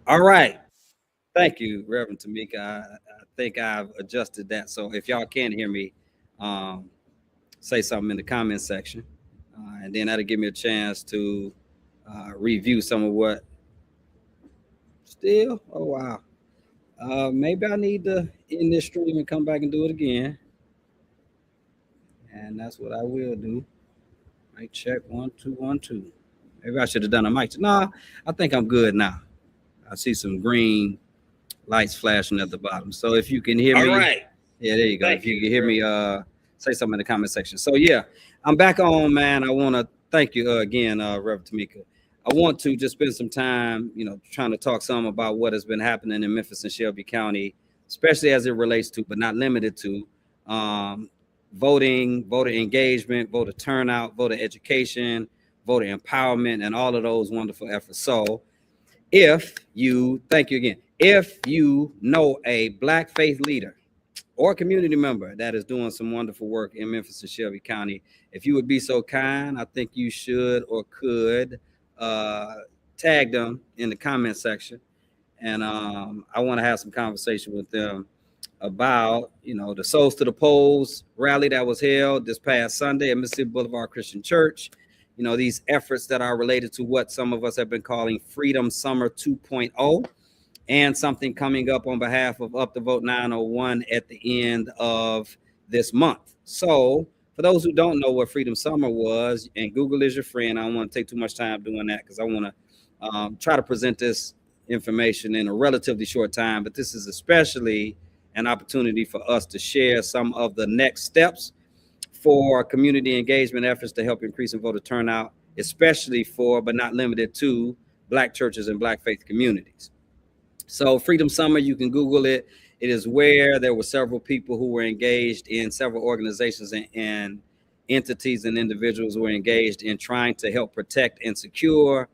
All right. Thank you, Reverend Tamika. I think I've adjusted that. So if y'all can't hear me, um, say something in the comment section. And then that'll give me a chance to review some of what still. Oh, wow. Maybe I need to end this stream and come back and do it again. And that's what I will do. Mic check 1 2 1 2. Maybe I should have done a mic check. No, I think I'm good now. I see some green lights flashing at the bottom. So if you can hear me, All right. yeah, there you go. Thank If you you, can hear me, say something in the comment section. So yeah, I'm back on, man. I want to thank you again, Reverend Tamika. I want to just spend some time, trying to talk some about what has been happening in Memphis and Shelby County, especially as it relates to, but not limited to, um, voting, voter engagement, voter turnout, voter education, voter empowerment, and all of those wonderful efforts. So thank you again, if you know a Black faith leader or community member that is doing some wonderful work in Memphis and Shelby County, if you would be so kind, I think you should or could uh, tag them in the comment section. And I want to have some conversation with them about, the Souls to the Polls rally that was held this past Sunday at Mississippi Boulevard Christian Church. These efforts that are related to what some of us have been calling Freedom Summer 2.0, and something coming up on behalf of Up the Vote 901 at the end of this month. So for those who don't know what Freedom Summer was, and Google is your friend, I don't want to take too much time doing that because I want to try to present this information in a relatively short time, but this is especially an opportunity for us to share some of the next steps for community engagement efforts to help increase in voter turnout, especially for, but not limited to, Black churches and Black faith communities. So Freedom Summer, you can Google it. It is where there were several people who were engaged in several organizations and entities and individuals who were engaged in trying to help protect and secure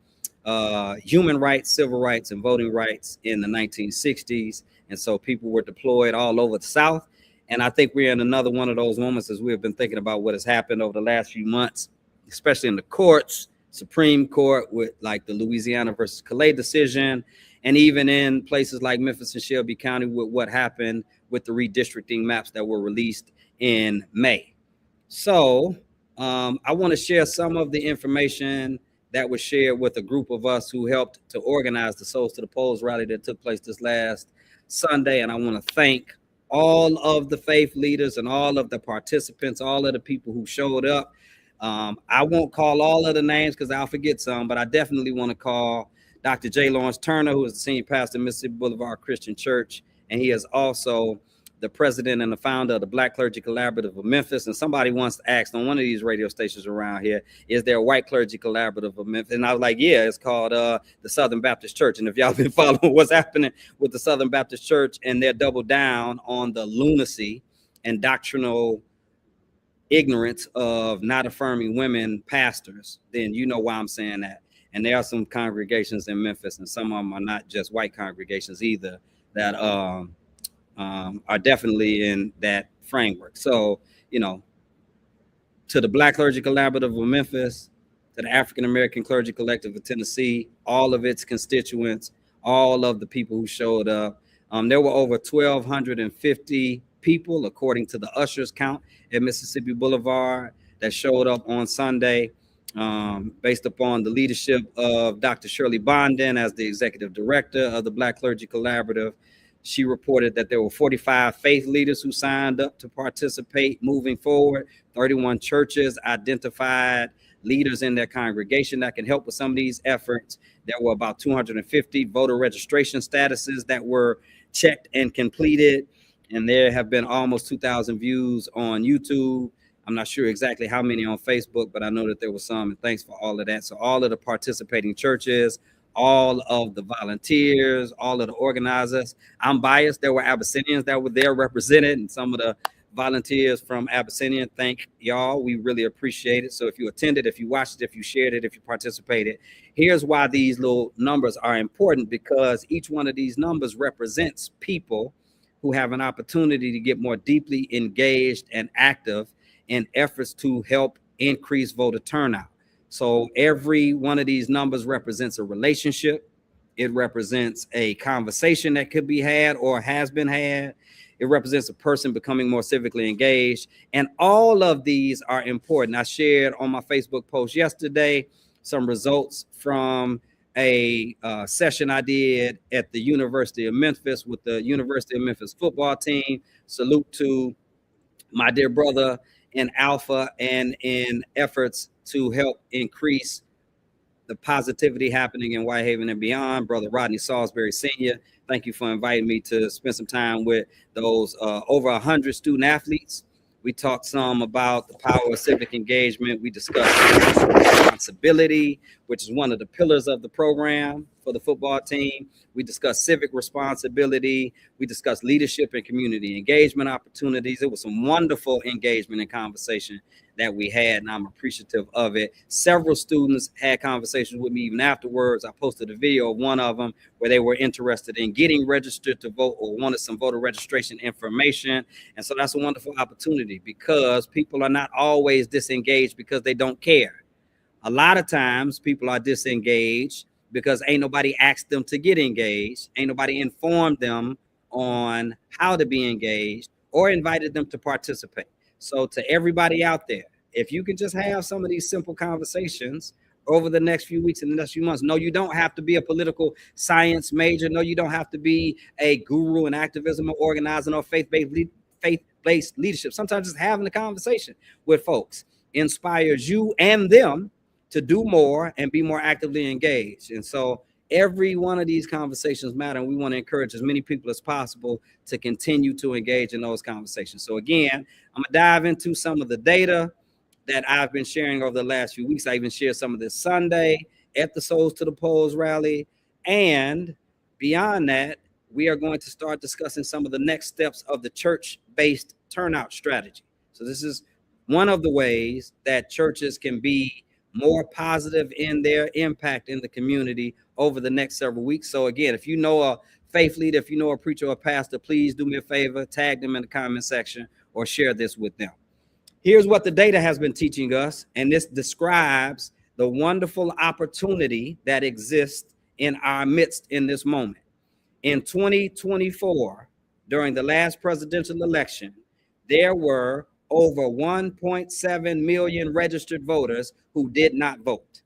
human rights, civil rights, and voting rights in the 1960s. And so people were deployed all over the South. And I think we're in another one of those moments as we have been thinking about what has happened over the last few months, especially in the courts, Supreme Court, with like the Louisiana versus Calais decision, and even in places like Memphis and Shelby County with what happened with the redistricting maps that were released in May. So I want to share some of the information that was shared with a group of us who helped to organize the Souls to the Polls rally that took place this last Sunday. And I want to thank all of the faith leaders and all of the participants, all of the people who showed up. I won't call all of the names because I'll forget some, but I definitely want to call Dr. J. Lawrence Turner, who is the senior pastor of Mississippi Boulevard Christian Church, and he is also the president and the founder of the Black Clergy Collaborative of Memphis. And somebody once asked on one of these radio stations around here, is there a white clergy collaborative of Memphis? And I was like, yeah, it's called the Southern Baptist Church. And if y'all been following what's happening with the Southern Baptist Church, and they're doubled down on the lunacy and doctrinal ignorance of not affirming women pastors, then you know why I'm saying that. And there are some congregations in Memphis, and some of them are not just white congregations either, that are definitely in that framework. So, to the Black Clergy Collaborative of Memphis, to the African American Clergy Collective of Tennessee, all of its constituents, all of the people who showed up. There were over 1,250 people, according to the ushers count at Mississippi Boulevard, that showed up on Sunday, based upon the leadership of Dr. Shirley Bondin as the executive director of the Black Clergy Collaborative. She reported that there were 45 faith leaders who signed up to participate moving forward. 31 churches identified leaders in their congregation that can help with some of these efforts. There were about 250 voter registration statuses that were checked and completed. And there have been almost 2,000 views on YouTube. I'm not sure exactly how many on Facebook, but I know that there was some, and thanks for all of that. So all of the participating churches, all of the volunteers, all of the organizers. I'm biased. There were Abyssinians that were there represented, and some of the volunteers from Abyssinian, thank y'all. We really appreciate it. So if you attended, if you watched it, if you shared it, if you participated, here's why these little numbers are important, because each one of these numbers represents people who have an opportunity to get more deeply engaged and active in efforts to help increase voter turnout. So every one of these numbers represents a relationship. It represents a conversation that could be had or has been had. It represents a person becoming more civically engaged. And all of these are important. I shared on my Facebook post yesterday some results from a session I did at the University of Memphis with the University of Memphis football team. Salute to my dear brother in Alpha and in efforts to help increase the positivity happening in Whitehaven and beyond. Brother Rodney Salisbury Sr., thank you for inviting me to spend some time with those over 100 student athletes. We talked some about the power of civic engagement. We discussed responsibility, which is one of the pillars of the program for the football team. We discussed civic responsibility. We discussed leadership and community engagement opportunities. It was some wonderful engagement and conversation that we had, and I'm appreciative of it. Several students had conversations with me even afterwards. I posted a video of one of them where they were interested in getting registered to vote or wanted some voter registration information. And so that's a wonderful opportunity, because people are not always disengaged because they don't care. A lot of times people are disengaged because ain't nobody asked them to get engaged. Ain't nobody informed them on how to be engaged or invited them to participate. So to everybody out there, if you can just have some of these simple conversations over the next few weeks and the next few months. No, you don't have to be a political science major. No, you don't have to be a guru in activism or organizing or faith-based leadership. Sometimes just having a conversation with folks inspires you and them to do more and be more actively engaged. And so every one of these conversations matter, and we want to encourage as many people as possible to continue to engage in those conversations. So again, I'm gonna dive into some of the data that I've been sharing over the last few weeks. I even shared some of this Sunday at the Souls to the Polls rally. And beyond that, we are going to start discussing some of the next steps of the church-based turnout strategy. So this is one of the ways that churches can be more positive in their impact in the community over the next several weeks. So again, if you know a faith leader, if you know a preacher or a pastor, please do me a favor, tag them in the comment section or share this with them. Here's what the data has been teaching us, and this describes the wonderful opportunity that exists in our midst in this moment. In 2024, during the last presidential election, there were over 1.7 million registered voters who did not vote.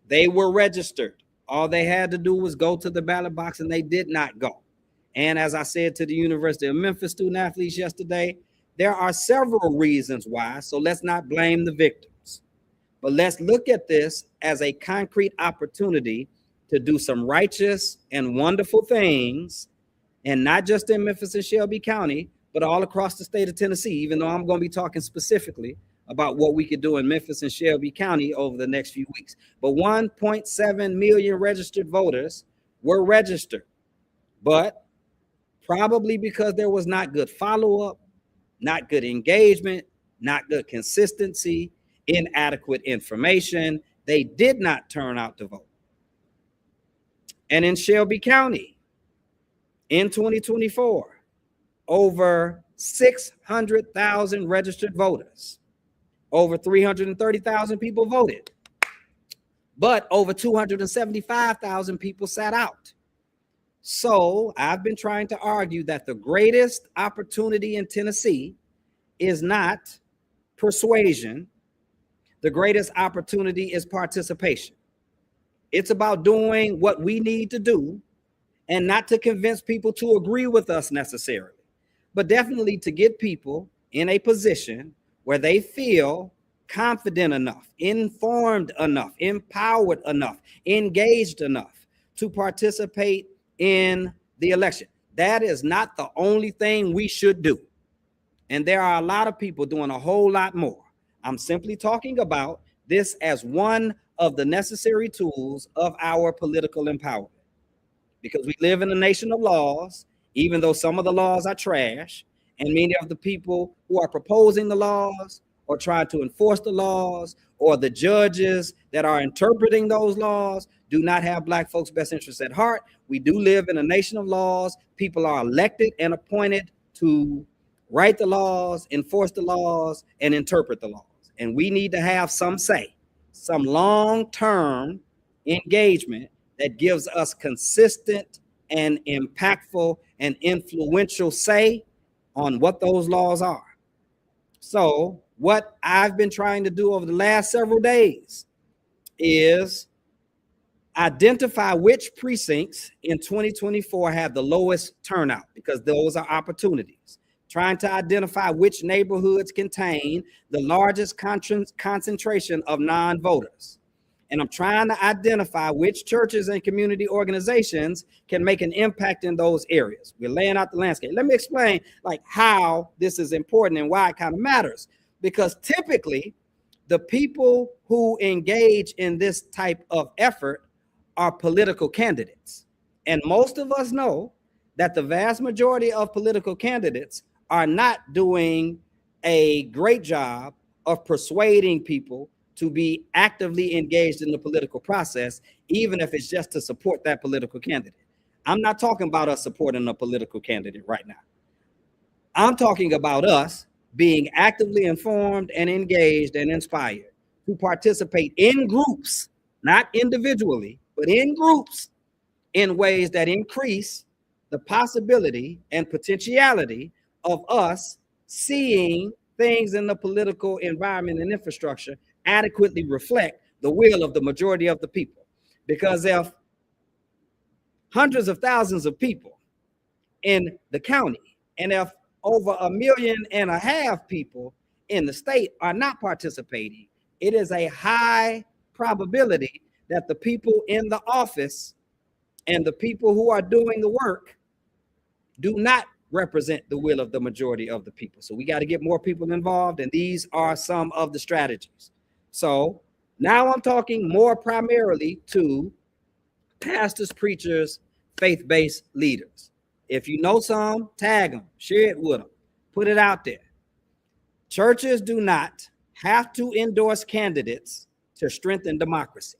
They were registered. All they had to do was go to the ballot box, and they did not go. And as I said to the University of Memphis student athletes yesterday, there are several reasons why, so let's not blame the victims. But let's look at this as a concrete opportunity to do some righteous and wonderful things, and not just in Memphis and Shelby County, but all across the state of Tennessee, even though I'm going to be talking specifically about what we could do in Memphis and Shelby County over the next few weeks. But 1.7 million registered voters were registered, but probably because there was not good follow-up, not good engagement, not good consistency, inadequate information, they did not turn out to vote. And in Shelby County, in 2024, over 600,000 registered voters, over 330,000 people voted, but over 275,000 people sat out. So I've been trying to argue that the greatest opportunity in Tennessee is not persuasion. The greatest opportunity is participation. It's about doing what we need to do, and not to convince people to agree with us necessarily, but definitely to get people in a position where they feel confident enough, informed enough, empowered enough, engaged enough to participate in the election. That is not the only thing we should do. And there are a lot of people doing a whole lot more. I'm simply talking about this as one of the necessary tools of our political empowerment. Because we live in a nation of laws, even though some of the laws are trash, and many of the people who are proposing the laws or trying to enforce the laws, or the judges that are interpreting those laws, do not have Black folks' best interests at heart. We do live in a nation of laws. People are elected and appointed to write the laws, enforce the laws, and interpret the laws. And we need to have some say, some long-term engagement that gives us consistent and impactful and influential say on what those laws are. So what I've been trying to do over the last several days is identify which precincts in 2024 have the lowest turnout, because those are opportunities. Trying to identify which neighborhoods contain the largest concentration of non-voters. And I'm trying to identify which churches and community organizations can make an impact in those areas. We're laying out the landscape. Let me explain like how this is important and why it kind of matters. Because typically, the people who engage in this type of effort are political candidates. And most of us know that the vast majority of political candidates are not doing a great job of persuading people to be actively engaged in the political process, even if it's just to support that political candidate. I'm not talking about us supporting a political candidate right now. I'm talking about us being actively informed and engaged and inspired to participate in groups, not individually, but in groups, in ways that increase the possibility and potentiality of us seeing things in the political environment and infrastructure adequately reflect the will of the majority of the people. Because if hundreds of thousands of people in the county, and if over 1.5 million people in the state are not participating, it is a high probability that the people in the office and the people who are doing the work do not represent the will of the majority of the people. So we got to get more people involved, and these are some of the strategies. So now I'm talking more primarily to pastors, preachers, faith-based leaders. If you know some, tag them, share it with them, put it out there. Churches do not have to endorse candidates to strengthen democracy.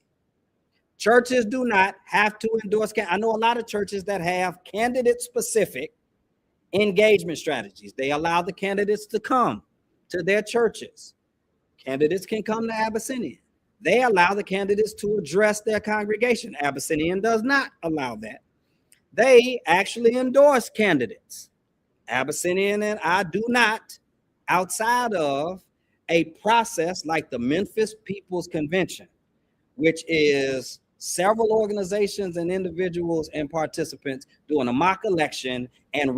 Churches do not have to endorse. I know a lot of churches that have candidate-specific engagement strategies. They allow the candidates to come to their churches. Candidates can come to Abyssinian. They allow the candidates to address their congregation. Abyssinian does not allow that. They actually endorse candidates. Abyssinian and I do not, outside of a process like the Memphis People's Convention, which is several organizations and individuals and participants doing a mock election and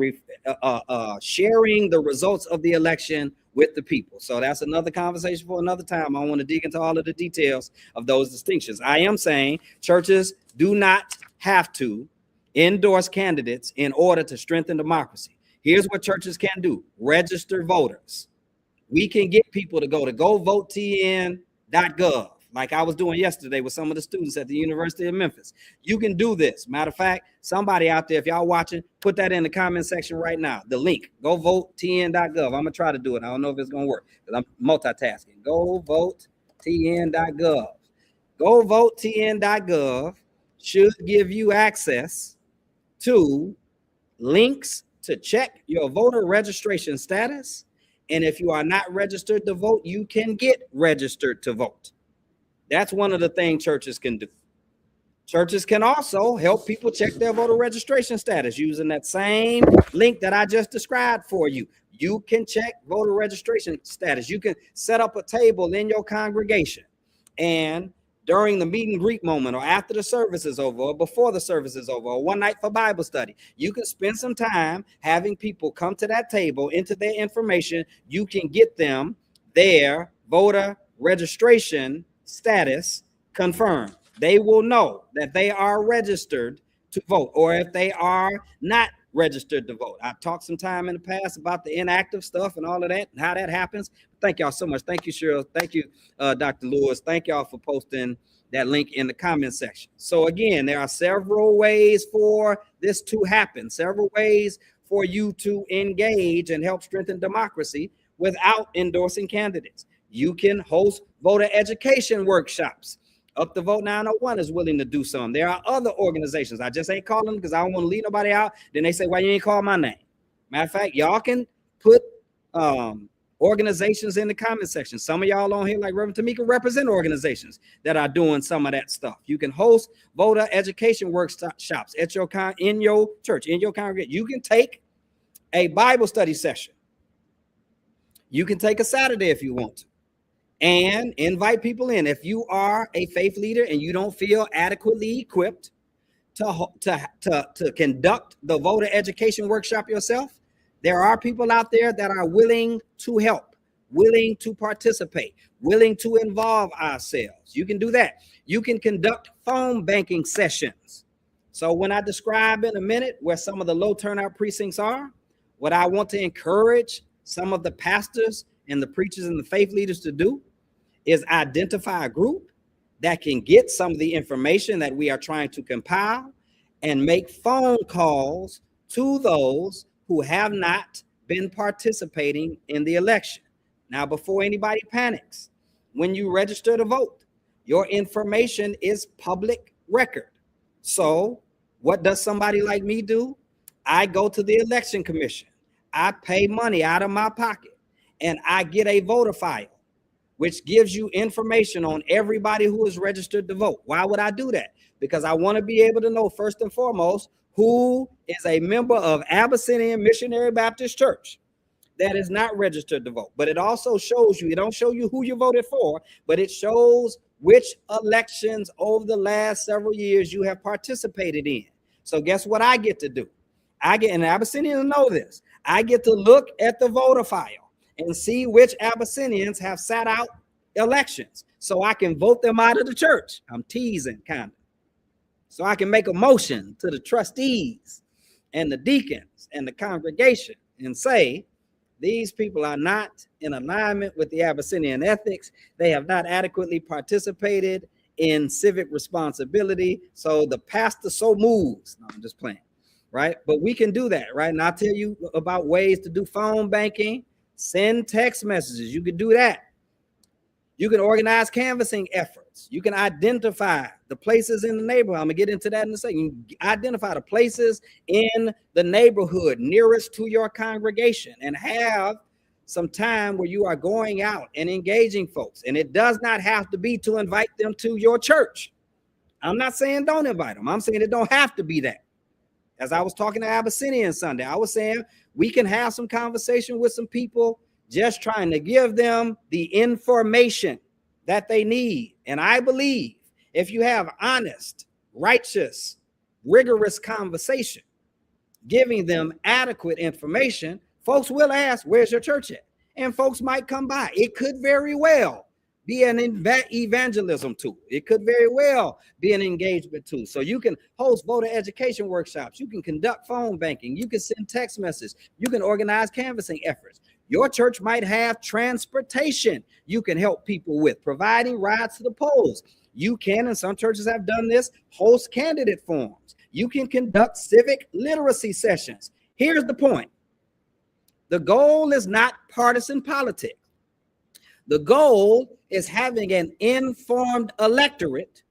sharing the results of the election with the people. So that's another conversation for another time. I want to dig into all of the details of those distinctions. I am saying churches do not have to endorse candidates in order to strengthen democracy. Here's what churches can do: register voters. We can get people to go to govotn.gov, like I was doing yesterday with some of the students at the University of Memphis. You can do this. Matter of fact, somebody out there, if y'all watching, put that in the comment section right now. The link, govotn.gov. I'm gonna try to do it. I don't know if it's gonna work because I'm multitasking. Govotn.gov. Govotn.gov should give you access to links to check your voter registration status. And if you are not registered to vote, you can get registered to vote. That's one of the things churches can do. Churches can also help people check their voter registration status using that same link that I just described for you. You can check voter registration status. You can set up a table in your congregation, and during the meet and greet moment, or after the service is over, or before the service is over, or one night for Bible study, you can spend some time having people come to that table, enter their information. You can get them their voter registration status confirmed. They will know that they are registered to vote, or if they are not registered to vote. I've talked some time in the past about the inactive stuff and all of that and how that happens. Thank y'all so much. Thank you, Cheryl. Thank you, Dr. Lewis. Thank y'all for posting that link in the comment section. So again, there are several ways for this to happen, several ways for you to engage and help strengthen democracy without endorsing candidates. You can host voter education workshops. Up to Vote 901 is willing to do some. There are other organizations. I just ain't calling them because I don't want to leave nobody out. Then they say, why you ain't call my name? Matter of fact, y'all can put Organizations in the comment section. Some of y'all on here, like Reverend Tamika, represent organizations that are doing some of that stuff. You can host voter education workshops at in your church, in your congregation. You can take a Bible study session. You can take a Saturday if you want to, and invite people in. If you are a faith leader and you don't feel adequately equipped to conduct the voter education workshop yourself, there are people out there that are willing to help, willing to participate, willing to involve ourselves. You can do that. You can conduct phone banking sessions. So when I describe in a minute where some of the low turnout precincts are, what I want to encourage some of the pastors and the preachers and the faith leaders to do is identify a group that can get some of the information that we are trying to compile and make phone calls to those who have not been participating in the election. Now, before anybody panics, when you register to vote, your information is public record. So what does somebody like me do? I go to the election commission. I pay money out of my pocket and I get a voter file, which gives you information on everybody who is registered to vote. Why would I do that? Because I want to be able to know, first and foremost, who is a member of Abyssinian Missionary Baptist Church that is not registered to vote. But it also shows you, it don't show you who you voted for, but it shows which elections over the last several years you have participated in. So guess what I get to do? And Abyssinians know this, I get to look at the voter file and see which Abyssinians have sat out elections so I can vote them out of the church. I'm teasing kind of. So I can make a motion to the trustees and the deacons and the congregation and say, these people are not in alignment with the Abyssinian ethics. They have not adequately participated in civic responsibility. So the pastor so moves. No, I'm just playing, right? But we can do that, right? And I'll tell you about ways to do phone banking, send text messages. You can do that. You can organize canvassing efforts. You can identify the places in the neighborhood. I'm gonna get into that in a second. You can identify the places in the neighborhood nearest to your congregation and have some time where you are going out and engaging folks. And it does not have to be to invite them to your church. I'm not saying don't invite them. I'm saying it don't have to be that. As I was talking to Abyssinian Sunday, I was saying we can have some conversation with some people just trying to give them the information that they need. And I believe if you have honest, righteous, rigorous conversation, giving them adequate information, folks will ask, where's your church at? And folks might come by. It could very well be an evangelism tool. It could very well be an engagement tool. So you can host voter education workshops. You can conduct phone banking. You can send text messages. You can organize canvassing efforts. Your church might have transportation you can help people with, providing rides to the polls. You can, and some churches have done this, host candidate forums. You can conduct civic literacy sessions. Here's the point. The goal is not partisan politics. The goal is having an informed electorate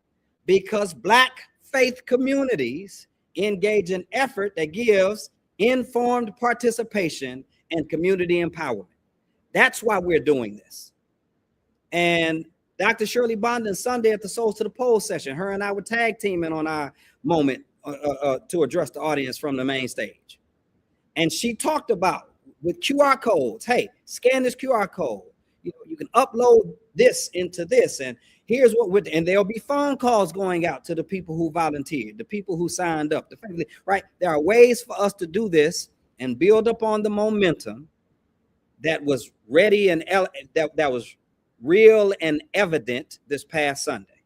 because Black faith communities engage in effort that gives informed participation and community empowerment. That's why we're doing this. And Dr. Shirley Bondon Sunday at the Souls to the Polls session, her and I were tag teaming on our moment to address the audience from the main stage. And she talked about with QR codes, hey, scan this QR code. You can upload this into this, and here's what we're, and there'll be phone calls going out to the people who volunteered, the people who signed up, the family, right? There are ways for us to do this and build up on the momentum that was ready and that was real and evident this past Sunday.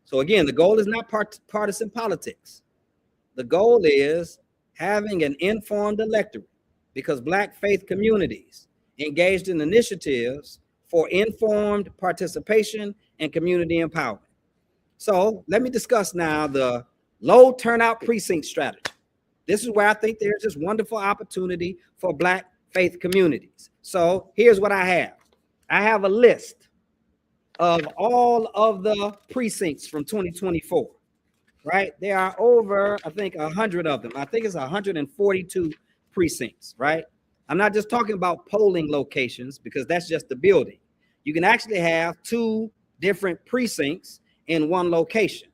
So again, the goal is not partisan politics. The goal is having an informed electorate because Black faith communities engaged in initiatives for informed participation and community empowerment. So let me discuss now the low turnout precinct strategy. This is where I think there's this wonderful opportunity for Black faith communities. So here's what I have. I have a list of all of the precincts from 2024, right? There are over, I think, 100 of them. I think it's 142 precincts, right? I'm not just talking about polling locations, because that's just the building. You can actually have 2 different precincts in one location.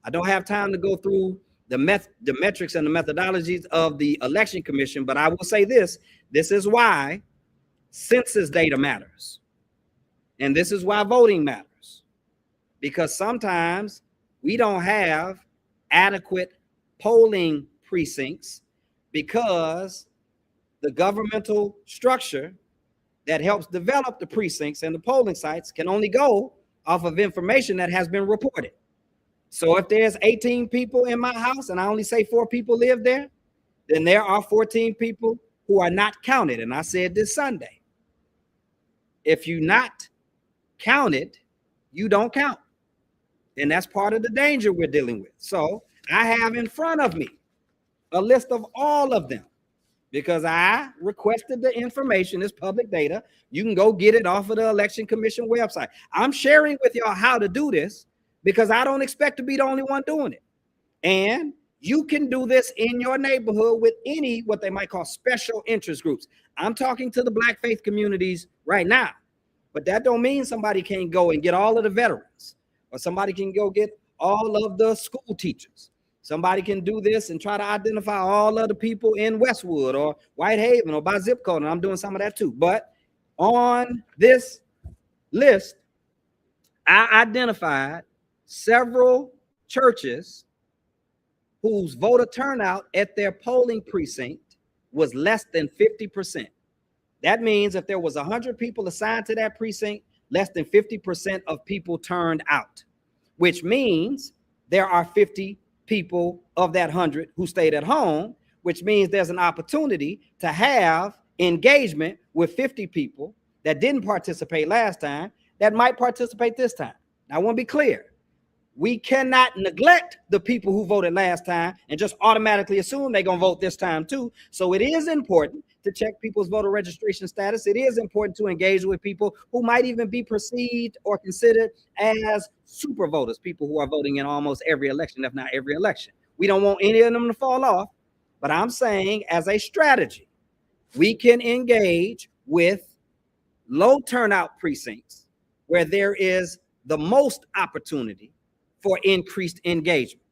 I don't have time to go through the metrics and the methodologies of the election commission, but I will say this is why census data matters. And this is why voting matters, because sometimes we don't have adequate polling precincts because the governmental structure that helps develop the precincts and the polling sites can only go off of information that has been reported. So if there's 18 people in my house and I only say 4 people live there, then there are 14 people who are not counted. And I said this Sunday, if you're not counted, you don't count. And that's part of the danger we're dealing with. So I have in front of me a list of all of them, because I requested the information. It's public data. You can go get it off of the Election Commission website. I'm sharing with y'all how to do this because I don't expect to be the only one doing it. And you can do this in your neighborhood with any, what they might call special interest groups. I'm talking to the Black faith communities right now, but that don't mean somebody can't go and get all of the veterans, or somebody can go get all of the school teachers. Somebody can do this and try to identify all of the people in Westwood or Whitehaven or by zip code, and I'm doing some of that too. But on this list, I identified several churches whose voter turnout at their polling precinct was less than 50%. That means if there was 100 people assigned to that precinct, less than 50% of people turned out, which means there are 50 people of that 100 who stayed at home, which means there's an opportunity to have engagement with 50 people that didn't participate last time that might participate this time. Now, I want to be clear. We cannot neglect the people who voted last time and just automatically assume they're going to vote this time too. So it is important to check people's voter registration status. It is important to engage with people who might even be perceived or considered as super voters, people who are voting in almost every election, if not every election. We don't want any of them to fall off, but I'm saying as a strategy, we can engage with low turnout precincts where there is the most opportunity for increased engagement.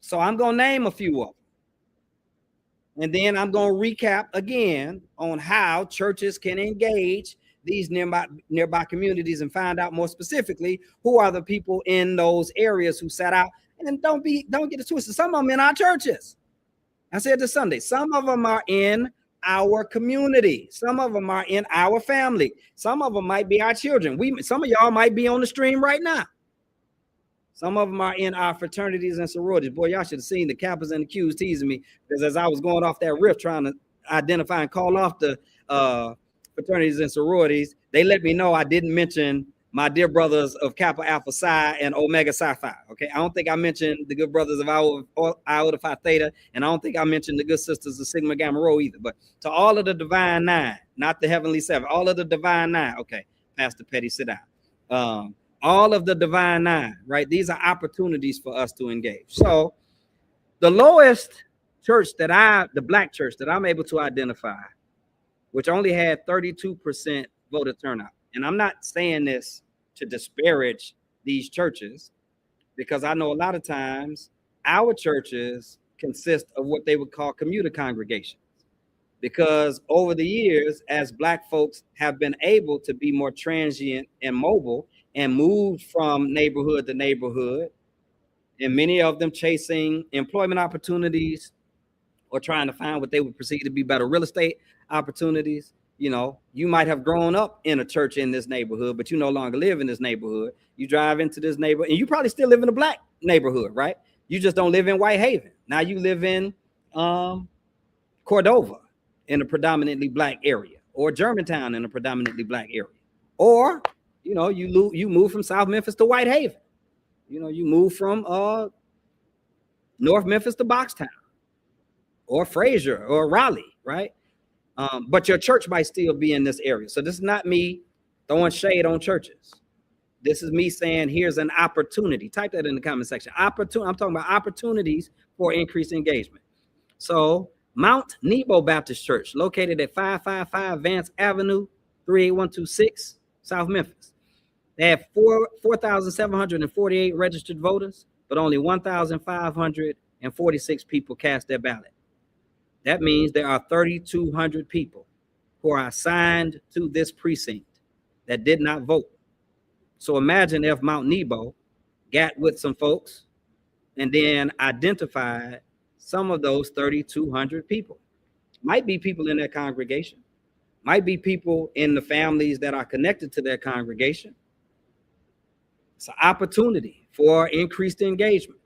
So I'm going to name a few of them. And then I'm going to recap again on how churches can engage these nearby communities and find out more specifically who are the people in those areas who sat out. And don't get it twisted. Some of them in our churches. I said this Sunday, some of them are in our community. Some of them are in our family. Some of them might be our children. Some of y'all might be on the stream right now. Some of them are in our fraternities and sororities. Boy, y'all should have seen the Kappas and the Qs teasing me, because as I was going off that riff trying to identify and call off the fraternities and sororities, they let me know I didn't mention my dear brothers of Kappa Alpha Psi and Omega Psi Phi. Okay, I don't think I mentioned the good brothers of Iota Phi Theta, and I don't think I mentioned the good sisters of Sigma Gamma Rho either. But to all of the divine 9, not the heavenly 7, all of the divine 9. Okay, Pastor Petty, sit down. All of the divine 9, right? These are opportunities for us to engage. So the lowest church the Black church that I'm able to identify, which only had 32% voter turnout. And I'm not saying this to disparage these churches, because I know a lot of times our churches consist of what they would call commuter congregations, because over the years, as Black folks have been able to be more transient and mobile and moved from neighborhood to neighborhood, and many of them chasing employment opportunities or trying to find what they would perceive to be better real estate opportunities. You know, you might have grown up in a church in this neighborhood, but you no longer live in this neighborhood. You drive into this neighborhood, and you probably still live in a Black neighborhood, right? You just don't live in Whitehaven. Now you live in Cordova in a predominantly Black area, or Germantown in a predominantly Black area. Or, you know, you move from South Memphis to Whitehaven. You know, you move from North Memphis to Boxtown, or Frazier, or Raleigh, right? But your church might still be in this area. So this is not me throwing shade on churches. This is me saying, here's an opportunity. Type that in the comment section. I'm talking about opportunities for increased engagement. So Mount Nebo Baptist Church, located at 555 Vance Avenue, 38126, South Memphis. They have 4,748 registered voters, but only 1,546 people cast their ballot. That means there are 3,200 people who are assigned to this precinct that did not vote. So imagine if Mount Nebo got with some folks and then identified some of those 3,200 people. Might be people in their congregation, might be people in the families that are connected to their congregation. It's an opportunity for increased engagement.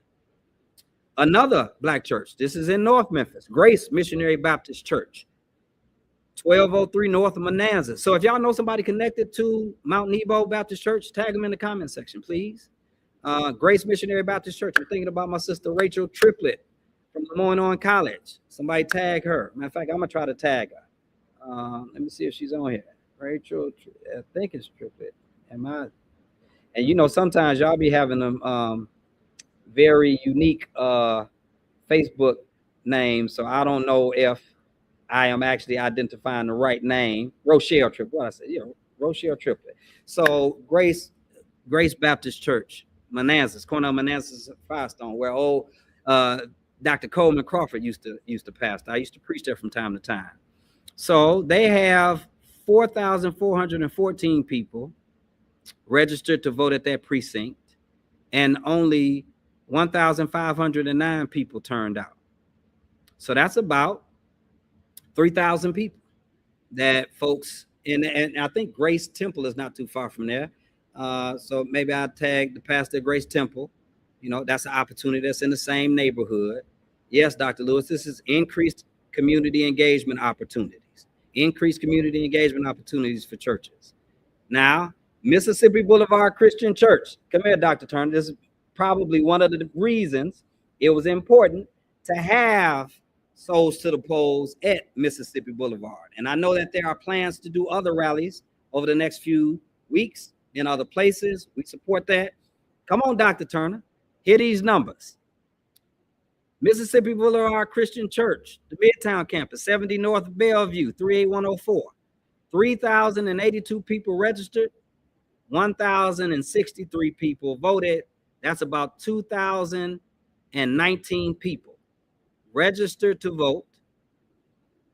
Another Black church, this is in North Memphis, Grace Missionary Baptist Church, 1203 North of Manassas. So if y'all know somebody connected to Mount Nebo Baptist Church, tag them in the comment section, please. Grace Missionary Baptist Church. I'm thinking about my sister Rachel Triplett from Lemoyne College. Somebody tag her. Matter of fact, I'm gonna try to tag her. Let me see if she's on here. Rachel, I think it's Triplett. And you know, sometimes y'all be having them very unique Facebook names, so I don't know if I am actually identifying the right name. Rochelle Triplett. What I said, Rochelle Triplett. So Grace Baptist Church, Manassas, Cornell Manassas, Firestone, where old Dr. Coleman Crawford used to pastor. I used to preach there from time to time. So they have 4,414 people registered to vote at that precinct, and only 1,509 people turned out. So that's about 3,000 people that folks and I think Grace Temple is not too far from there. So maybe I'll tag the pastor of Grace Temple. You know, that's an opportunity that's in the same neighborhood. Yes, Dr. Lewis, this is increased community engagement opportunities. Increased community engagement opportunities for churches. Now, Mississippi Boulevard Christian Church. Come here, Dr. Turner. This is probably one of the reasons it was important to have Souls to the Polls at Mississippi Boulevard. And I know that there are plans to do other rallies over the next few weeks in other places. We support that. Come on, Dr. Turner. Hear these numbers. Mississippi Boulevard Christian Church, the Midtown campus, 70 North Bellevue, 38104. 3,082 people registered, 1,063 people voted. That's about 2,019 people registered to vote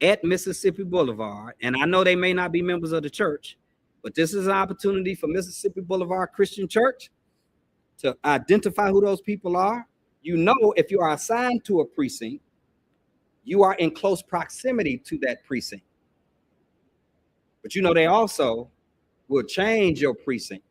at Mississippi Boulevard. And I know they may not be members of the church, but this is an opportunity for Mississippi Boulevard Christian Church to identify who those people are. You know, if you are assigned to a precinct, you are in close proximity to that precinct. But you know, they also will change your precinct.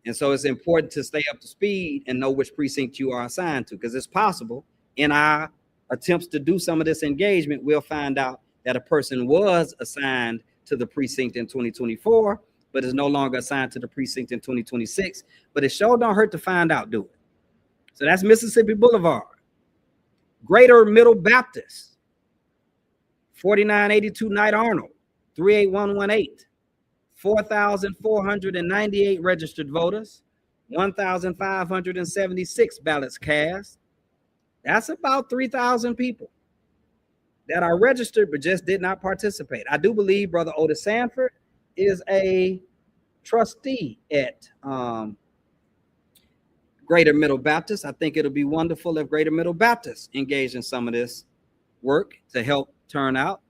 And so it's important to stay up to speed and know which precinct you are assigned to, because it's possible in our attempts to do some of this engagement, we'll find out that a person was assigned to the precinct in 2024, but is no longer assigned to the precinct in 2026. But it sure don't hurt to find out, do it. So that's Mississippi Boulevard. Greater Middle Baptist, 4982 Knight Arnold, 38118. 4,498 registered voters, 1,576 ballots cast. That's about 3,000 people that are registered but just did not participate. I do believe Brother Otis Sanford is a trustee at Greater Middle Baptist. I think it'll be wonderful if Greater Middle Baptist engaged in some of this work to help turn out.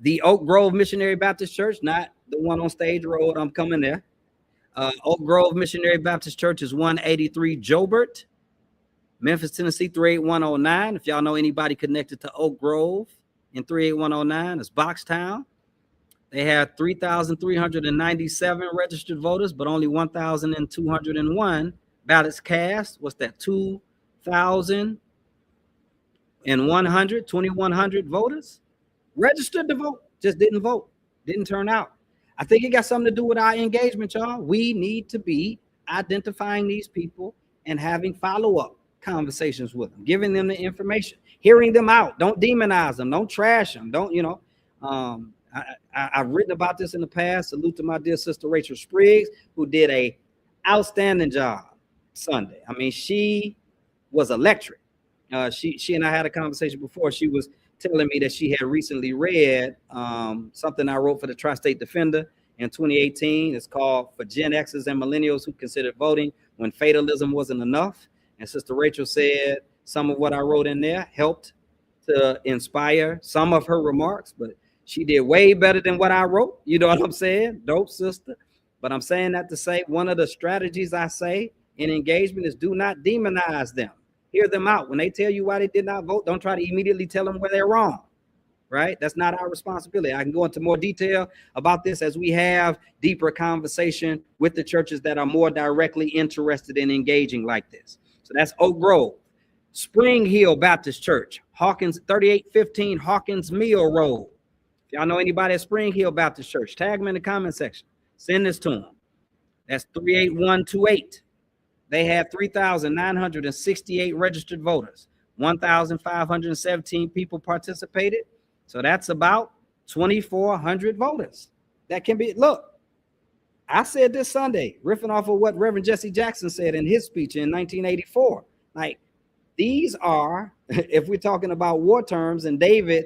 The Oak Grove Missionary Baptist Church, not the one on Stage Road, I'm coming there. Oak Grove Missionary Baptist Church is 183 Jobert, Memphis, Tennessee, 38109. If y'all know anybody connected to Oak Grove in 38109, it's Boxtown. They had 3,397 registered voters, but only 1,201 ballots cast. What's that? 2,100 voters registered to vote, just didn't vote, didn't turn out. I think it got something to do with our engagement, y'all. We need to be identifying these people and having follow-up conversations with them, giving them the information, hearing them out. Don't demonize them, don't trash them, don't, you know. I've written about this in the past. Salute to my dear sister Rachel Spriggs, who did a outstanding job Sunday. I mean, she was electric. She and I had a conversation before. She was telling me that she had recently read something I wrote for the Tri-State Defender in 2018. It's called "For Gen Xers and Millennials Who Considered Voting When Fatalism Wasn't Enough." And Sister Rachel said some of what I wrote in there helped to inspire some of her remarks, but she did way better than what I wrote. You know what I'm saying? Dope, sister. But I'm saying that to say one of the strategies I say in engagement is do not demonize them. Hear them out. When they tell you why they did not vote, don't try to immediately tell them where they're wrong, right? That's not our responsibility. I can go into more detail about this as we have deeper conversation with the churches that are more directly interested in engaging like this. So that's Oak Grove, Spring Hill Baptist Church, Hawkins, 3815 Hawkins Mill Road. If y'all know anybody at Spring Hill Baptist Church, tag them in the comment section. Send this to them. That's 38128. They had 3,968 registered voters. 1,517 people participated. So that's about 2,400 voters. That can be, look, I said this Sunday, riffing off of what Reverend Jesse Jackson said in his speech in 1984. Like, these are, if we're talking about war terms and David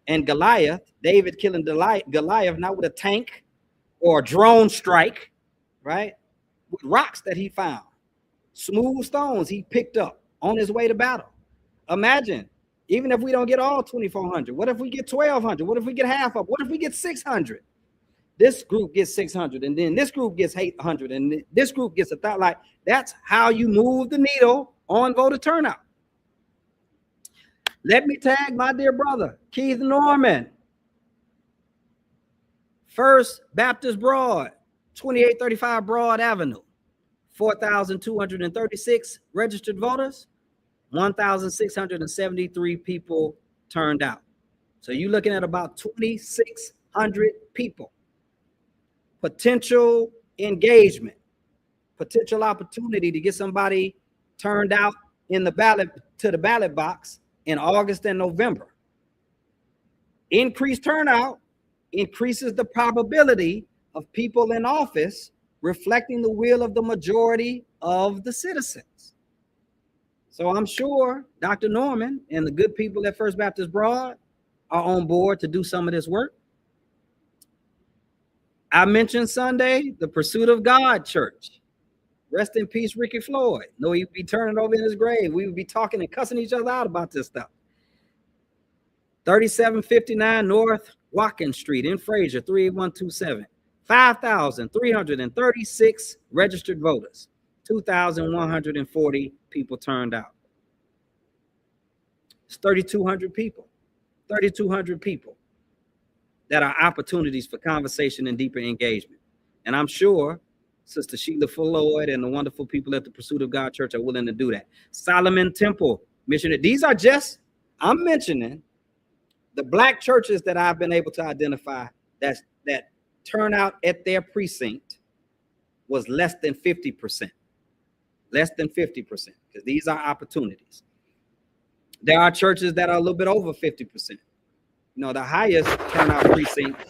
and Goliath, David killing Goliath, not with a tank or a drone strike, right? With rocks that he found, smooth stones he picked up on his way to battle. Imagine, even if we don't get all 2,400, what if we get 1,200? What if we get half of? What if we get 600? This group gets 600, and then this group gets 800, and this group gets 1,000. Like, that's how you move the needle on voter turnout. Let me tag my dear brother, Keith Norman. First Baptist Broad, 2835 Broad Avenue, 4,236 registered voters, 1,673 people turned out. So you're looking at about 2,600 people. Potential engagement, potential opportunity to get somebody turned out in the ballot, to the ballot box in August and November. Increased turnout increases the probability of people in office reflecting the will of the majority of the citizens. So I'm sure Dr. Norman and the good people at First Baptist Broad are on board to do some of this work. I mentioned Sunday, the Pursuit of God Church. Rest in peace, Ricky Floyd. No, he'd be turning over in his grave. We would be talking and cussing each other out about this stuff. 3759 North Watkins Street in Fraser, 38127. 5,336 registered voters. 2,140 people turned out. It's 3,200 people. 3,200 people that are opportunities for conversation and deeper engagement. And I'm sure Sister Sheila Floyd and the wonderful people at the Pursuit of God Church are willing to do that. Solomon Temple Missionary. These are just, I'm mentioning the Black churches that I've been able to identify that turnout at their precinct was less than 50%. Less than 50%, because these are opportunities. There are churches that are a little bit over 50%. You know, the highest turnout precinct,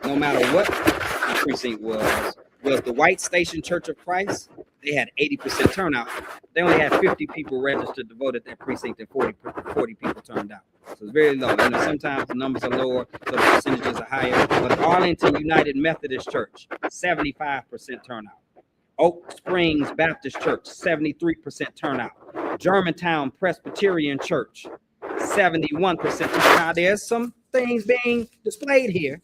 no matter what the precinct was the White Station Church of Christ. They had 80% turnout. They only had 50 people registered to vote at that precinct, and 40 people turned out. So it's very low. You know, sometimes the numbers are lower, so the percentages are higher. But Arlington United Methodist Church, 75% turnout. Oak Springs Baptist Church, 73% turnout. Germantown Presbyterian Church, 71% turnout. Now, there's some things being displayed here.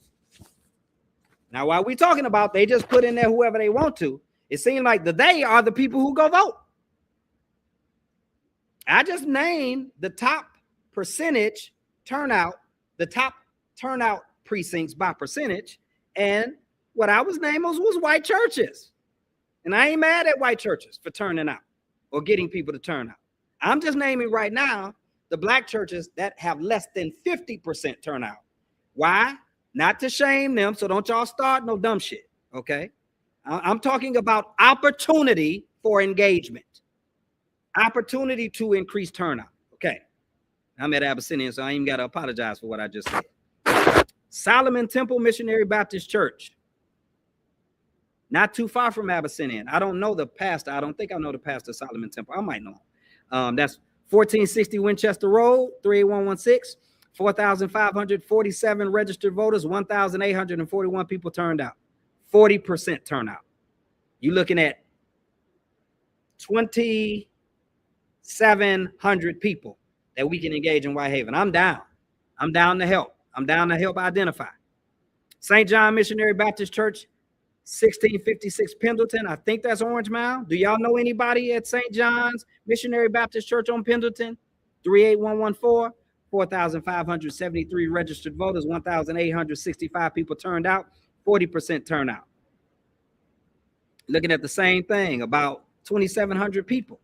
Now, while we're talking about they just put in there whoever they want to, it seems like they are the people who go vote. I just named the top percentage turnout, the top turnout precincts by percentage, and what I was naming was white churches. And I ain't mad at white churches for turning out or getting people to turn out. I'm just naming right now the Black churches that have less than 50% turnout. Why? Not to shame them, so don't y'all start no dumb shit, okay? I'm talking about opportunity for engagement, opportunity to increase turnout, okay? I'm at Abyssinian, so I ain't even got to apologize for what I just said. Solomon Temple Missionary Baptist Church, not too far from Abyssinian. I don't know the pastor. I don't think I know the pastor of Solomon Temple. I might know him. That's 1460 Winchester Road, 38116. 4,547 registered voters, 1,841 people turned out. 40% turnout. You're looking at 2,700 people that we can engage in Whitehaven. I'm down. I'm down to help. I'm down to help identify. St. John Missionary Baptist Church, 1656 Pendleton. I think that's Orange Mound. Do y'all know anybody at St. John's Missionary Baptist Church on Pendleton? 38114. 4,573 registered voters, 1,865 people turned out, 40% turnout. Looking at the same thing, about 2,700 people.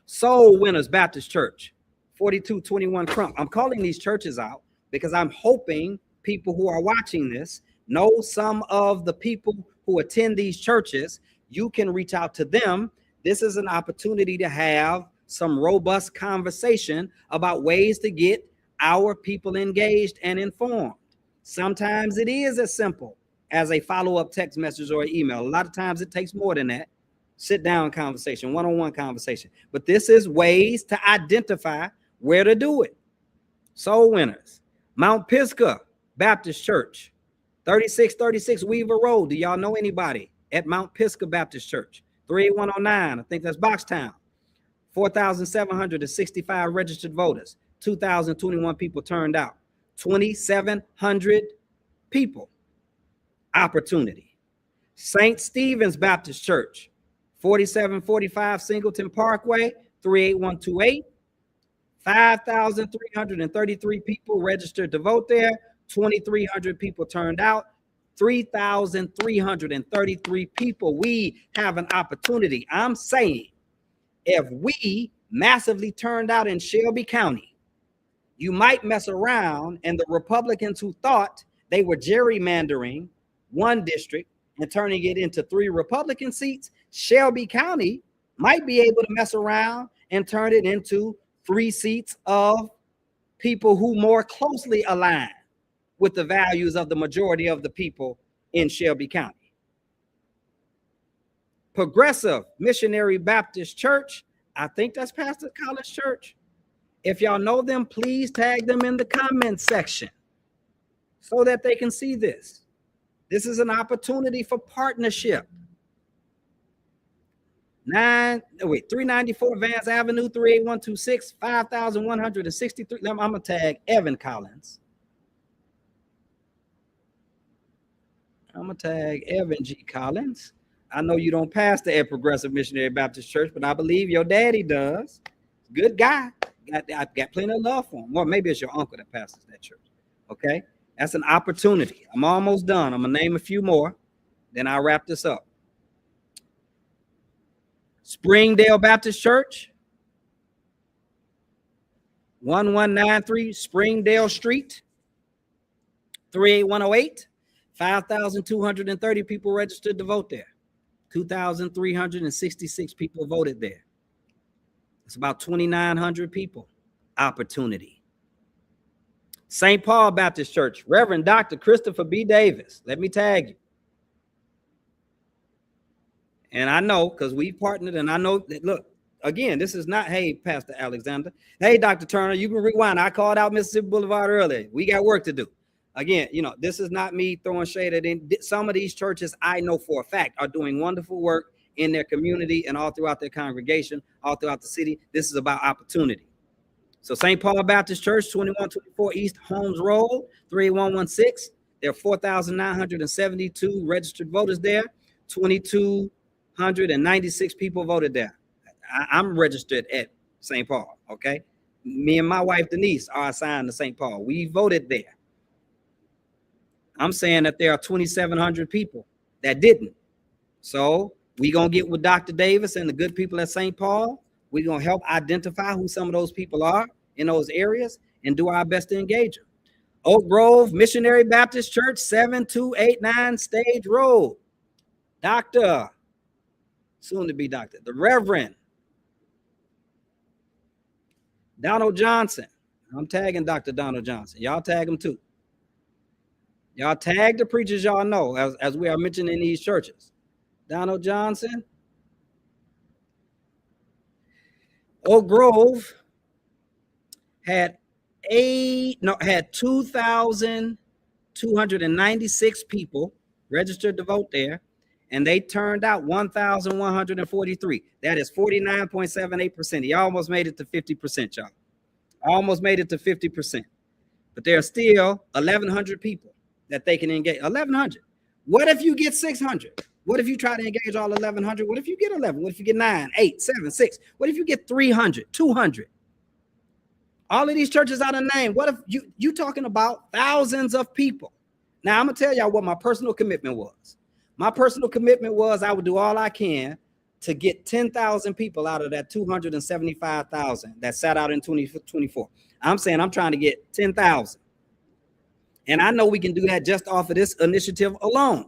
Soul Winners Baptist Church, 4221 Crump. I'm calling these churches out because I'm hoping people who are watching this know some of the people who attend these churches. You can reach out to them. This is an opportunity to have some robust conversation about ways to get our people engaged and informed. Sometimes it is as simple as a follow-up text message or email. A lot of times it takes more than that. Sit down conversation, one-on-one conversation. But this is ways to identify where to do it. Soul Winners. Mount Pisgah Baptist Church, 3636 Weaver Road. Do y'all know anybody at Mount Pisgah Baptist Church? 38109, I think that's Boxtown. 4,765 registered voters, 2,021 people turned out, 2,700 people. Opportunity. St. Stephen's Baptist Church, 4745 Singleton Parkway, 38128. 5,333 people registered to vote there, 2,300 people turned out, 3,333 people. We have an opportunity. I'm saying if we massively turned out in Shelby County, you might mess around and the Republicans who thought they were gerrymandering one district and turning it into 3 Republican seats, Shelby County might be able to mess around and turn it into 3 seats of people who more closely align with the values of the majority of the people in Shelby County. Progressive Missionary Baptist Church, I think that's Pastor College Church. If y'all know them, please tag them in the comment section so that they can see this. This is an opportunity for partnership. 394 Vance Avenue, 38126, 5,163. I'm gonna tag Evan Collins. I'm gonna tag Evan G. Collins. I know you don't pastor at Progressive Missionary Baptist Church, but I believe your daddy does. Good guy. I've got plenty of love for him. Or maybe it's your uncle that pastors that church. Okay, that's an opportunity. I'm almost done. I'm gonna name a few more, then I'll wrap this up. Springdale Baptist Church, 1193 Springdale Street, 38108. 5,230 people registered to vote there. 2,366 people voted there. It's about 2,900 people. Opportunity. St. Paul Baptist Church, Reverend Dr. Christopher B. Davis. Let me tag you. And I know, because we partnered, and I know that, look, again, this is not, hey, Pastor Alexander. Hey, Dr. Turner, you can rewind. I called out Mississippi Boulevard earlier. We got work to do. Again, you know, this is not me throwing shade at any. Some of these churches I know for a fact are doing wonderful work in their community and all throughout their congregation, all throughout the city. This is about opportunity. So St. Paul Baptist Church, 2124 East Holmes Road, 38116. There are 4,972 registered voters there. 2,296 people voted there. I'm registered at St. Paul, okay? Me and my wife, Denise, are assigned to St. Paul. We voted there. I'm saying that there are 2,700 people that didn't. So we're going to get with Dr. Davis and the good people at St. Paul. We're going to help identify who some of those people are in those areas and do our best to engage them. Oak Grove Missionary Baptist Church, 7289 Stage Road. Dr. Soon to be Dr. The Reverend Donald Johnson. I'm tagging Dr. Donald Johnson. Y'all tag him too. Y'all tag the preachers y'all know as we are mentioning in these churches. Donald Johnson. Oak Grove had 2,296 people registered to vote there, and they turned out 1,143. That is 49.78%. He almost made it to 50%, y'all. Almost made it to 50%. But there are still 1,100 people that they can engage. 1,100. What if you get 600? What if you try to engage all 1,100? What if you get 11? What if you get 9, 8, 7, 6? What if you get 300, 200? All of these churches out of name. What if you talking about thousands of people? Now, I'm going to tell y'all what my personal commitment was. My personal commitment was I would do all I can to get 10,000 people out of that 275,000 that sat out in 2024. I'm saying I'm trying to get 10,000. And I know we can do that just off of this initiative alone.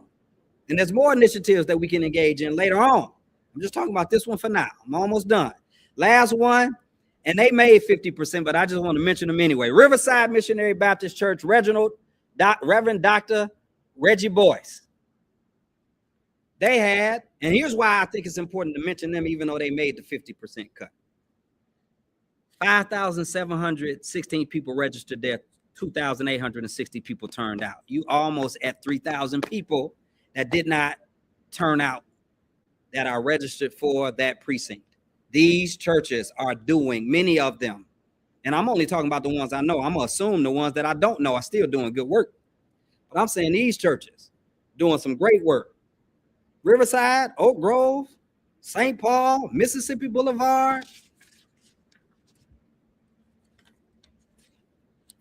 And there's more initiatives that we can engage in later on. I'm just talking about this one for now. I'm almost done. Last one, and they made 50%, but I just want to mention them anyway. Riverside Missionary Baptist Church, Reverend Dr. Reggie Boyce. They had, and here's why I think it's important to mention them, even though they made the 50% cut. 5,716 people registered there. 2,860 people turned out. You almost at 3,000 people that did not turn out that are registered for that precinct. These churches are doing, many of them, and I'm only talking about the ones I know. I'm gonna assume the ones that I don't know are still doing good work. But I'm saying these churches doing some great work. Riverside, Oak Grove, St. Paul, Mississippi Boulevard,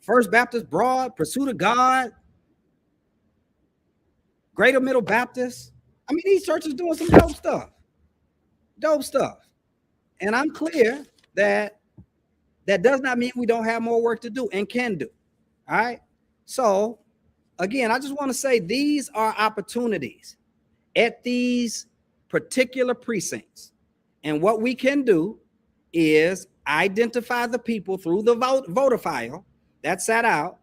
First Baptist Broad, Pursuit of God, Greater Middle Baptist. I mean, these churches doing some dope stuff. Dope stuff. And I'm clear that that does not mean we don't have more work to do and can do. All right. So again, I just want to say these are opportunities at these particular precincts. And what we can do is identify the people through the voter file that sat out.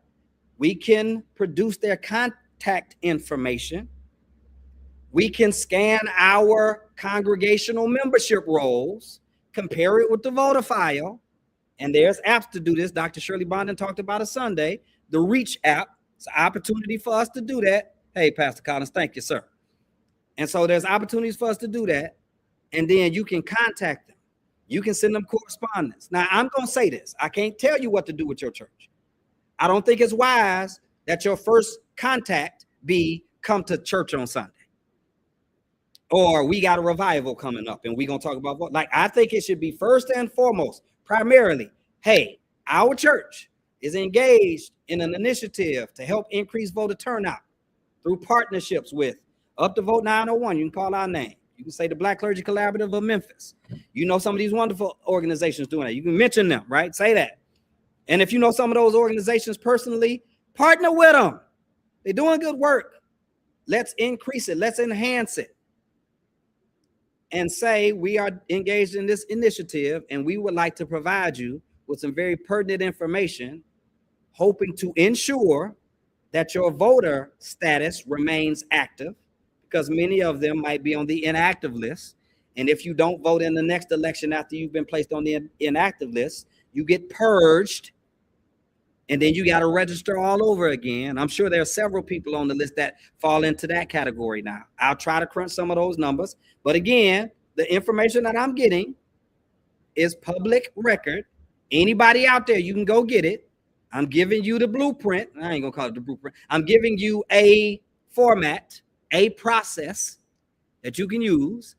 We can produce their contact information. We can scan our congregational membership rolls, compare it with the voter file. And there's apps to do this. Dr. Shirley Bondon talked about it Sunday. The Reach app. It's an opportunity for us to do that. Hey, Pastor Collins, thank you, sir. And so there's opportunities for us to do that. And then you can contact them. You can send them correspondence. Now, I'm going to say this. I can't tell you what to do with your church. I don't think it's wise that your first contact be come to church on Sunday. Or we got a revival coming up and we're going to talk about what. Like, I think it should be first and foremost, primarily, hey, our church is engaged in an initiative to help increase voter turnout through partnerships with Up to Vote 901. You can call our name. You can say the Black Clergy Collaborative of Memphis. You know some of these wonderful organizations doing that. You can mention them, right? Say that. And if you know some of those organizations personally, partner with them. They're doing good work. Let's increase it. Let's enhance it. And say we are engaged in this initiative and we would like to provide you with some very pertinent information, hoping to ensure that your voter status remains active, because many of them might be on the inactive list. And if you don't vote in the next election after you've been placed on the inactive list, you get purged. And then you got to register all over again. I'm sure there are several people on the list that fall into that category now. I'll try to crunch some of those numbers. But again, the information that I'm getting is public record. Anybody out there, you can go get it. I'm giving you the blueprint. I ain't going to call it the blueprint. I'm giving you a format, a process that you can use.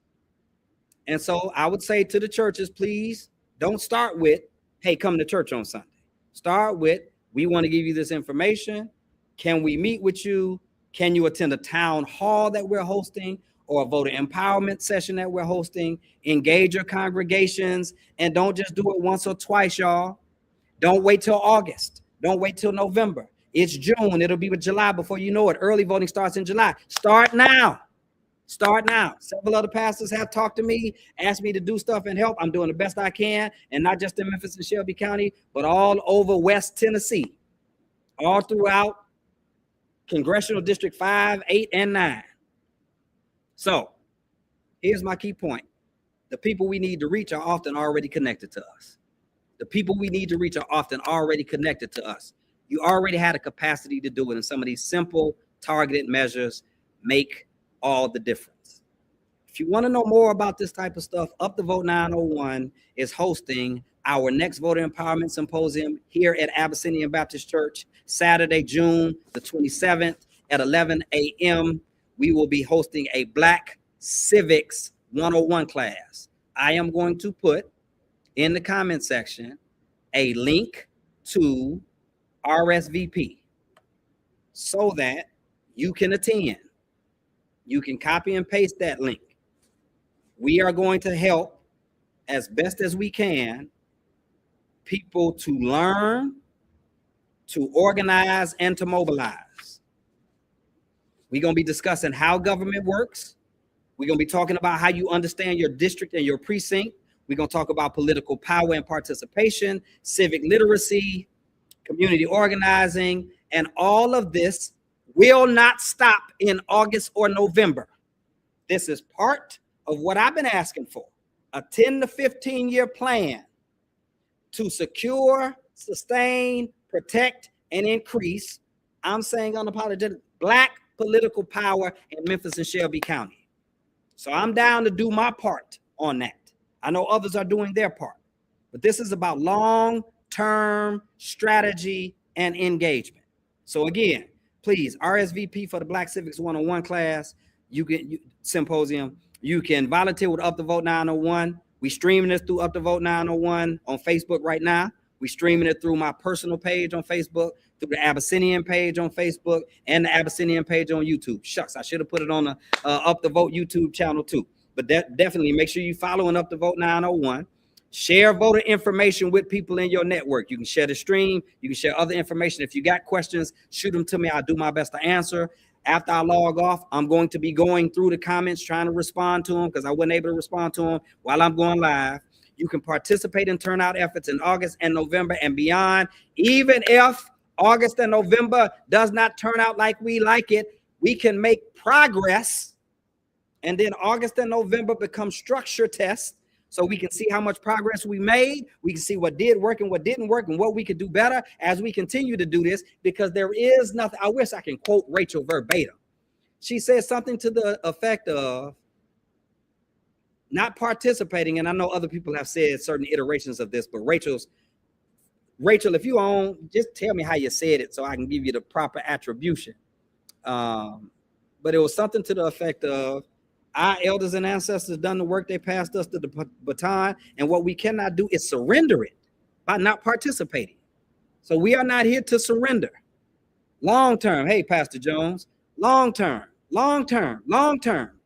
And so I would say to the churches, please don't start with, hey, come to church on Sunday. Start with, we want to give you this information. Can we meet with you? Can you attend a town hall that we're hosting or a voter empowerment session that we're hosting? Engage your congregations and don't just do it once or twice, y'all. Don't wait till August. Don't wait till November. It's June. It'll be July before you know it. Early voting starts in July. Start now. Start now. Several other pastors have talked to me, asked me to do stuff and help. I'm doing the best I can, and not just in Memphis and Shelby County, but all over West Tennessee, all throughout Congressional District 5, 8, and 9. So here's my key point. The people we need to reach are often already connected to us. The people we need to reach are often already connected to us. You already had a capacity to do it, and some of these simple targeted measures make all the difference. If you want to know more about this type of stuff, Up the Vote 901 is hosting our next voter empowerment symposium here at Abyssinian Baptist Church, Saturday, June the 27th at 11 a.m. We will be hosting a Black Civics 101 class. I am going to put in the comment section a link to RSVP so that you can attend. You can copy and paste that link. We are going to help as best as we can people to learn, to organize, and to mobilize. We're going to be discussing how government works. We're going to be talking about how you understand your district and your precinct. We're going to talk about political power and participation, civic literacy, community organizing, and all of this will not stop in August or November. This is part of what I've been asking for, a 10 to 15-year plan to secure, sustain, protect, and increase, I'm saying unapologetic, Black political power in Memphis and Shelby County. So I'm down to do my part on that. I know others are doing their part, but this is about long-term strategy and engagement. So again, please RSVP for the Black Civics 101 class. Symposium. You can volunteer with Up the Vote 901. We streaming this through Up the Vote 901 on Facebook right now. We streaming it through my personal page on Facebook, through the Abyssinian page on Facebook, and the Abyssinian page on YouTube. Shucks, I should have put it on the Up the Vote YouTube channel too. But definitely make sure you following Up the Vote 901. Share voter information with people in your network. You can share the stream. You can share other information. If you got questions, shoot them to me. I'll do my best to answer. After I log off, I'm going to be going through the comments, trying to respond to them because I wasn't able to respond to them while I'm going live. You can participate in turnout efforts in August and November and beyond. Even if August and November does not turn out like we like it, we can make progress. And then August and November become structure tests so we can see how much progress we made. We can see what did work and what didn't work and what we could do better as we continue to do this, because there is nothing. I wish I can quote Rachel verbatim. She said something to the effect of not participating. And I know other people have said certain iterations of this, but Rachel, if you own, just tell me how you said it so I can give you the proper attribution. But it was something to the effect of, our elders and ancestors done the work, they passed us the baton, and what we cannot do is surrender it by not participating. So we are not here to surrender. Long term, hey, Pastor Jones, long term.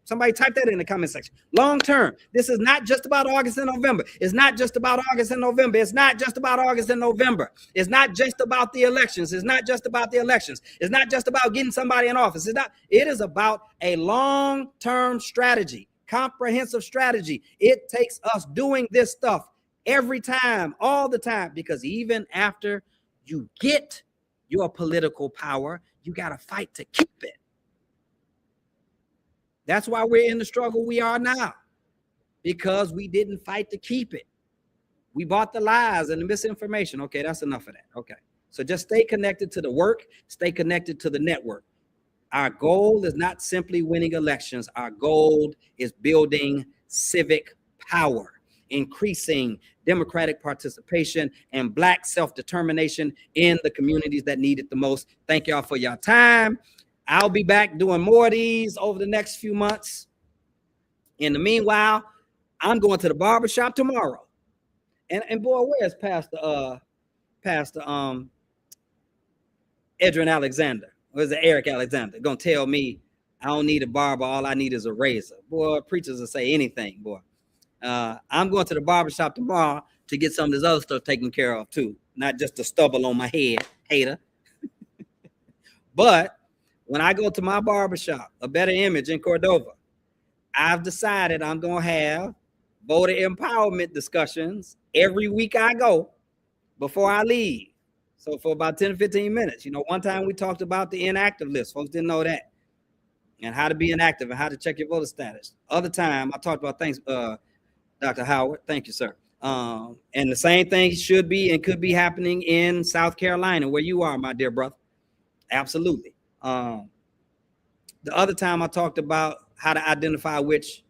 Somebody type that in the comment section. Long term. This is not just about August and November. It's not just about August and November. It's not just about August and November. It's not just about the elections. It's not just about the elections. It's not just about getting somebody in office. It is about a long-term strategy, comprehensive strategy. It takes us doing this stuff every time, all the time, because even after you get your political power, you got to fight to keep it. That's why we're in the struggle we are now, because we didn't fight to keep it. We bought the lies and the misinformation. Okay, that's enough of that. Okay, so just stay connected to the work, stay connected to the network. Our goal is not simply winning elections. Our goal is building civic power, increasing democratic participation, and Black self-determination in the communities that need it the most. Thank y'all for your time. I'll be back doing more of these over the next few months. In the meanwhile, I'm going to the barbershop tomorrow. And boy, where's Pastor Edrin Alexander? Where's the Eric Alexander? Gonna tell me I don't need a barber, all I need is a razor. Boy, preachers will say anything, boy. I'm going to the barbershop tomorrow to get some of this other stuff taken care of too. Not just the stubble on my head, hater. But when I go to my barbershop, A Better Image in Cordova, I've decided I'm going to have voter empowerment discussions every week I go before I leave. So for about 10 to 15 minutes. You know, one time we talked about the inactive list. Folks didn't know that. And how to be inactive and how to check your voter status. Other time I talked about things, Dr. Howard. Thank you, sir. And the same thing should be and could be happening in South Carolina, where you are, my dear brother. Absolutely. The other time I talked about how to identify which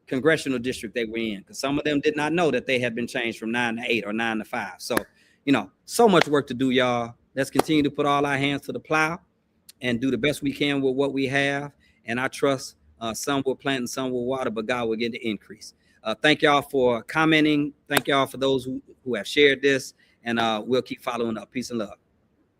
congressional district they were in, because some of them did not know that they had been changed from 9 to 8 or 9 to 5. So, so much work to do, y'all. Let's continue to put all our hands to the plow and do the best we can with what we have. And I trust some will plant and some will water, but God will get the increase. Thank y'all for commenting. Thank y'all for those who have shared this, and we'll keep following up. Peace and love.